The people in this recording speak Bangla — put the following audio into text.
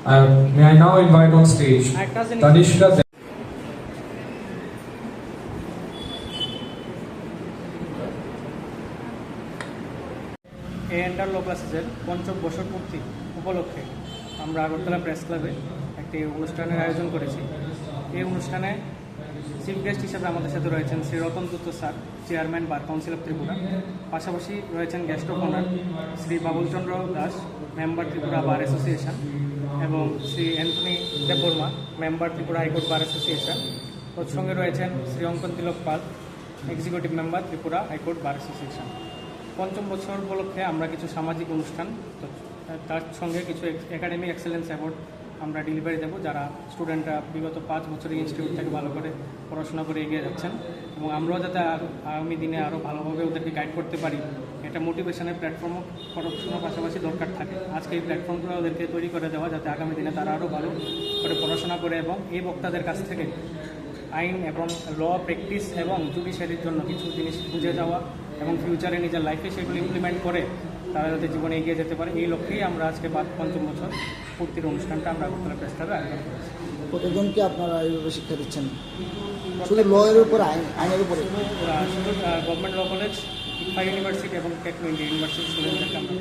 May I now invite on stage Tanishka. এএনডার ল ক্লাসেসের পঞ্চম বছর পূর্তি উপলক্ষে আমরা আগরতলা প্রেস ক্লাবে একটি অনুষ্ঠানের আয়োজন করেছি। এই অনুষ্ঠানে চিফ গেস্ট হিসেবে আমাদের সাথে রয়েছেন Shri Ratan Dutta sir, chairman bar council of Tripura. পাশাপাশি রয়েছেন guest of honour Shri Babulchandra Das, member Tripura bar association, এবং Shri Anthony Debbarma, member Tripura high court bar association. তৎসঙ্গে রয়েছেন Shri Ankan Tilak Pal, executive member Tripura high court bar association. পঞ্চম বছর উপলক্ষে আমরা কিছু সামাজিক অনুষ্ঠান, তার সঙ্গে কিছু একাডেমিক এক্সেলেন্স অ্যাওয়ার্ড আমরা ডেলিভারি দেবো, যারা স্টুডেন্টরা বিগত 5 বছরের ইনস্টিটিউট থেকে ভালো করে পড়াশোনা করে এগিয়ে যাচ্ছেন, এবং আমরাও যাতে আগামী দিনে আরও ভালোভাবে ওদেরকে গাইড করতে পারি, এটা মোটিভেশনের প্ল্যাটফর্মও পড়াশোনার পাশাপাশি দরকার থাকে। আজকে এই প্ল্যাটফর্মগুলো ওদেরকে তৈরি করে দেওয়া, যাতে আগামী দিনে তারা আরও ভালো করে পড়াশোনা করে এবং এই বক্তাদের কাছ থেকে আইন এবং ল প্র্যাকটিস এবং জুডিশিয়ারির জন্য কিছু জিনিস বুঝে যাওয়া এবং ফিউচারে নিজের লাইফে সেগুলো ইমপ্লিমেন্ট করে তারা যাতে জীবনে এগিয়ে যেতে পারে, এই লক্ষ্যেই আমরা আজকে পঞ্চম বছর পূর্তির অনুষ্ঠানটা আমরা আগরতলা প্রেস ক্লাবে আয়োজন করেছি। কতজনকে আপনারা এইভাবে শিক্ষা দিচ্ছেন? শুধু ল এর উপর, আইনের উপরে? শুধু গভর্নমেন্ট ল কলেজ, ইকফা ইউনিভার্সিটি এবং টেকনো ইন্ডিয়া ইউনিভার্সিটি স্টুডেন্টদেরকে আমরা